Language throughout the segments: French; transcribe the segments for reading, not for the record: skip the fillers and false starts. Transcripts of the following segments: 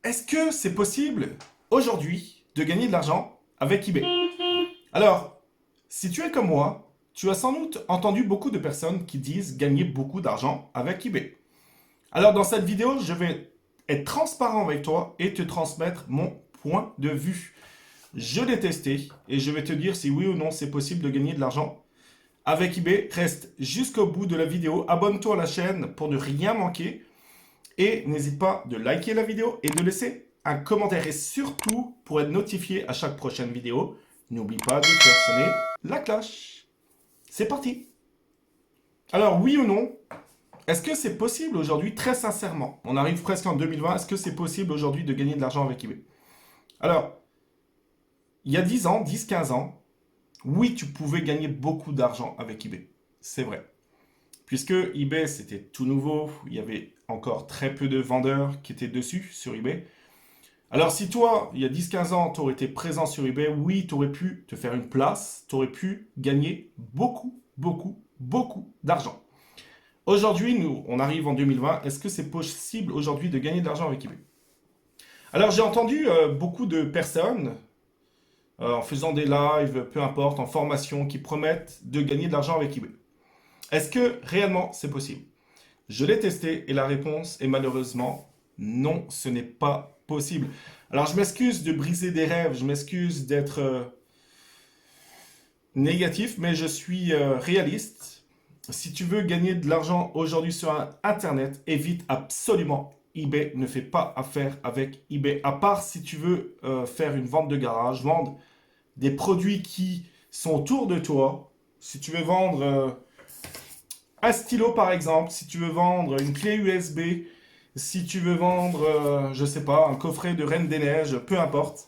Est-ce que c'est possible aujourd'hui de gagner de l'argent avec eBay? Alors, si tu es comme moi, tu as sans doute entendu beaucoup de personnes qui disent gagner beaucoup d'argent avec eBay. Alors, dans cette vidéo, je vais être transparent avec toi et te transmettre mon point de vue. Je l'ai testé et je vais te dire si oui ou non c'est possible de gagner de l'argent avec eBay. Reste jusqu'au bout de la vidéo, abonne-toi à la chaîne pour ne rien manquer. Et n'hésite pas de liker la vidéo et de laisser un commentaire. Et surtout, pour être notifié à chaque prochaine vidéo, n'oublie pas de faire sonner la cloche. C'est parti. Alors, oui ou non, est-ce que c'est possible aujourd'hui, très sincèrement, on arrive presque en 2020, est-ce que c'est possible aujourd'hui de gagner de l'argent avec eBay? Alors, il y a 10 ans, 10-15 ans, oui, tu pouvais gagner beaucoup d'argent avec eBay. C'est vrai. Puisque eBay, c'était tout nouveau, il y avait encore très peu de vendeurs qui étaient dessus sur eBay. Alors si toi, il y a 10-15 ans, tu aurais été présent sur eBay, oui, tu aurais pu te faire une place, tu aurais pu gagner beaucoup, beaucoup, beaucoup d'argent. Aujourd'hui, nous, on arrive en 2020, est-ce que c'est possible aujourd'hui de gagner de l'argent avec eBay? Alors j'ai entendu beaucoup de personnes, en faisant des lives, peu importe, en formation, qui promettent de gagner de l'argent avec eBay. Est-ce que réellement c'est possible? Je l'ai testé et la réponse est malheureusement non, ce n'est pas possible. Alors je m'excuse de briser des rêves, je m'excuse d'être négatif, mais je suis réaliste. Si tu veux gagner de l'argent aujourd'hui sur Internet, évite absolument eBay. Ne fais pas affaire avec eBay. À part si tu veux faire une vente de garage, vendre des produits qui sont autour de toi. Si tu veux vendre un stylo par exemple, si tu veux vendre une clé USB, si tu veux vendre, je sais pas, un coffret de Reine des Neiges, peu importe,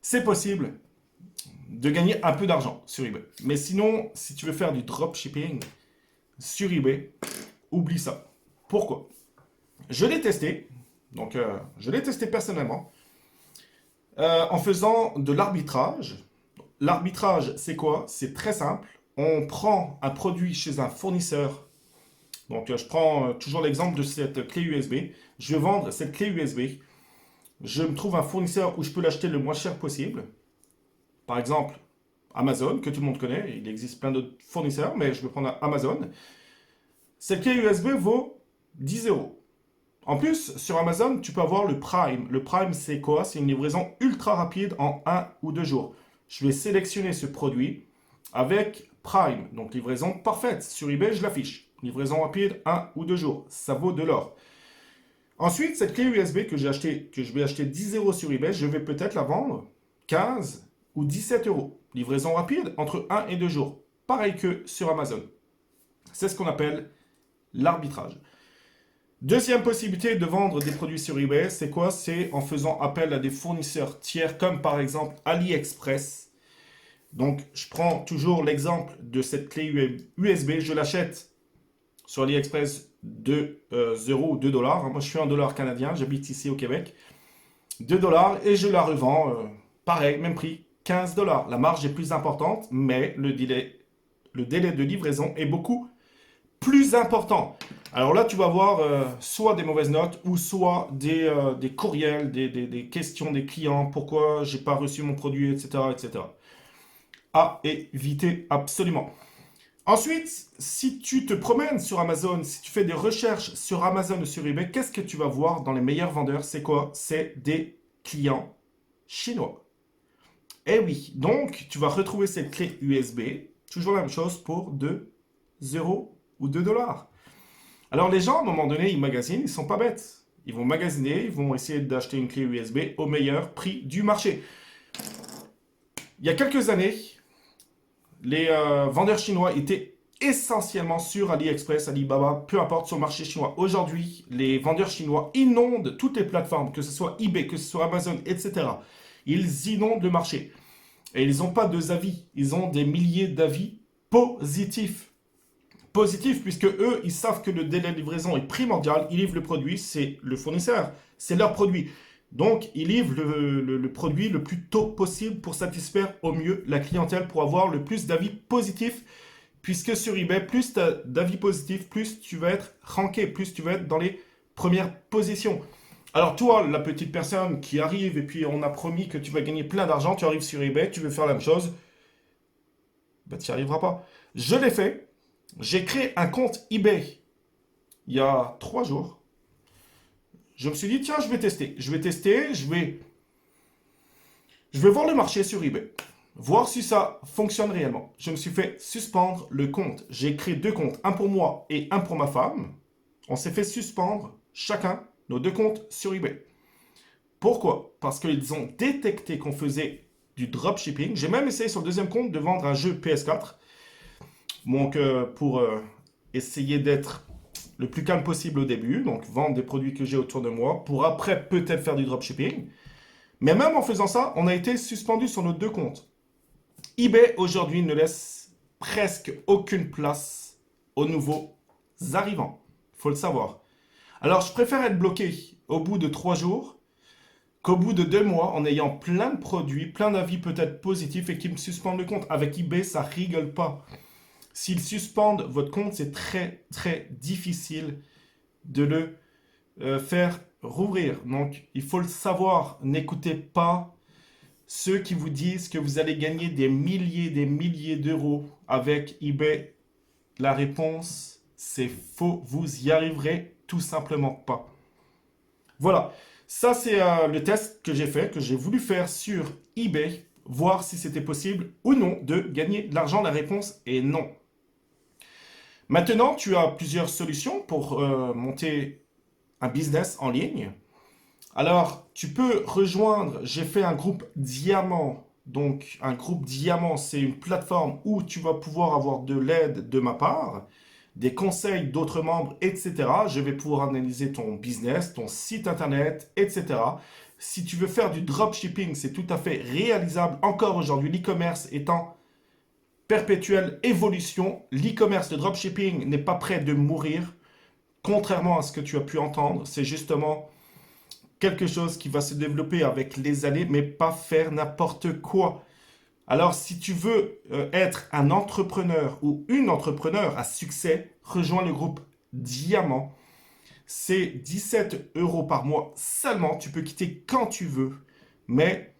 c'est possible de gagner un peu d'argent sur eBay. Mais sinon, si tu veux faire du dropshipping sur eBay, oublie ça. Pourquoi? Je l'ai testé, donc je l'ai testé personnellement, en faisant de l'arbitrage. L'arbitrage, c'est quoi? C'est très simple. On prend un produit chez un fournisseur. Donc, je prends toujours l'exemple de cette clé USB. Je vais vendre cette clé USB. Je me trouve un fournisseur où je peux l'acheter le moins cher possible. Par exemple, Amazon, que tout le monde connaît. Il existe plein d'autres fournisseurs, mais je vais prendre Amazon. Cette clé USB vaut 10 euros. En plus, sur Amazon, tu peux avoir le Prime. Le Prime, c'est quoi? C'est une livraison ultra rapide en 1 ou 2 jours. Je vais sélectionner ce produit avec Prime, donc livraison parfaite. Sur eBay, je l'affiche. Livraison rapide, 1 ou 2 jours. Ça vaut de l'or. Ensuite, cette clé USB que j'ai acheté, que je vais acheter 10 euros sur eBay, je vais peut-être la vendre 15 ou 17 euros. Livraison rapide entre 1 et 2 jours. Pareil que sur Amazon. C'est ce qu'on appelle l'arbitrage. Deuxième possibilité de vendre des produits sur eBay, c'est quoi? C'est en faisant appel à des fournisseurs tiers, comme par exemple AliExpress. Donc, je prends toujours l'exemple de cette clé USB. Je l'achète sur AliExpress 2 euros ou 2 dollars. Moi, je suis un dollar canadien, j'habite ici au Québec. 2 dollars et je la revends, pareil, même prix, 15 dollars. La marge est plus importante, mais le délai de livraison est beaucoup plus important. Alors là, tu vas voir soit des mauvaises notes ou soit des courriels, des questions des clients, pourquoi j'ai pas reçu mon produit, etc., etc. À éviter absolument. Ensuite, si tu te promènes sur Amazon, si tu fais des recherches sur Amazon ou sur eBay, qu'est-ce que tu vas voir dans les meilleurs vendeurs? C'est quoi? C'est des clients chinois. Eh oui, donc tu vas retrouver cette clé USB, toujours la même chose pour 2 euros ou 2 dollars. Alors les gens, à un moment donné, ils magasinent, ils sont pas bêtes. Ils vont magasiner, ils vont essayer d'acheter une clé USB au meilleur prix du marché. Il y a quelques années, les vendeurs chinois étaient essentiellement sur AliExpress, Alibaba, peu importe, sur le marché chinois. Aujourd'hui, les vendeurs chinois inondent toutes les plateformes, que ce soit eBay, que ce soit Amazon, etc. Ils inondent le marché. Et ils n'ont pas deux avis, ils ont des milliers d'avis positifs. Positifs, puisque eux, ils savent que le délai de livraison est primordial. Ils livrent le produit, c'est le fournisseur, c'est leur produit. Donc, ils livrent le produit le plus tôt possible pour satisfaire au mieux la clientèle, pour avoir le plus d'avis positifs. Puisque sur eBay, plus tu as d'avis positifs, plus tu vas être ranké, plus tu vas être dans les premières positions. Alors toi, la petite personne qui arrive et puis on a promis que tu vas gagner plein d'argent, tu arrives sur eBay, tu veux faire la même chose, bah tu n'y arriveras pas. Je l'ai fait. J'ai créé un compte eBay il y a 3 jours. Je me suis dit, tiens, je vais tester. Je vais voir le marché sur eBay. Voir si ça fonctionne réellement. Je me suis fait suspendre le compte. J'ai créé 2 comptes, un pour moi et un pour ma femme. On s'est fait suspendre chacun nos 2 comptes sur eBay. Pourquoi? Parce qu'ils ont détecté qu'on faisait du dropshipping. J'ai même essayé sur le 2e compte de vendre un jeu PS4. Donc, pour essayer d'être le plus calme possible au début, donc vendre des produits que j'ai autour de moi, pour après peut-être faire du dropshipping. Mais même en faisant ça, on a été suspendu sur nos 2 comptes. eBay aujourd'hui ne laisse presque aucune place aux nouveaux arrivants. Il faut le savoir. Alors je préfère être bloqué au bout de 3 jours qu'au bout de 2 mois en ayant plein de produits, plein d'avis peut-être positifs et qui me suspendent le compte. Avec eBay, ça rigole pas. S'ils suspendent votre compte, c'est très très difficile de le faire rouvrir. Donc il faut le savoir. N'écoutez pas ceux qui vous disent que vous allez gagner des milliers d'euros avec eBay. La réponse, c'est faux. Vous y arriverez tout simplement pas. Voilà. Ça, c'est le test que j'ai fait, que j'ai voulu faire sur eBay, voir si c'était possible ou non de gagner de l'argent. La réponse est non. Maintenant, tu as plusieurs solutions pour monter un business en ligne. Alors, tu peux rejoindre, j'ai fait un groupe Diamant. Donc, un groupe Diamant, c'est une plateforme où tu vas pouvoir avoir de l'aide de ma part, des conseils d'autres membres, etc. Je vais pouvoir analyser ton business, ton site internet, etc. Si tu veux faire du dropshipping, c'est tout à fait réalisable. Encore aujourd'hui, l'e-commerce étant perpétuelle évolution, l'e-commerce, le dropshipping n'est pas prêt de mourir. Contrairement à ce que tu as pu entendre, c'est justement quelque chose qui va se développer avec les années, mais pas faire n'importe quoi. Alors, si tu veux être un entrepreneur ou une entrepreneur à succès, rejoins le groupe Diamant. C'est 17 euros par mois seulement. Tu peux quitter quand tu veux, mais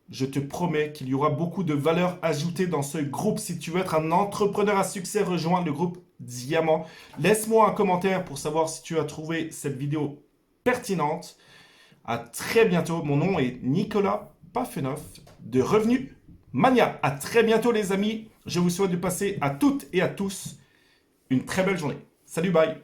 je te promets qu'il y aura beaucoup de valeur ajoutée dans ce groupe. Si tu veux être un entrepreneur à succès, rejoins le groupe Diamant. Laisse-moi un commentaire pour savoir si tu as trouvé cette vidéo pertinente. À très bientôt. Mon nom est Nicolas Pafeneuf de Revenu Mania. À très bientôt les amis. Je vous souhaite de passer à toutes et à tous une très belle journée. Salut, bye.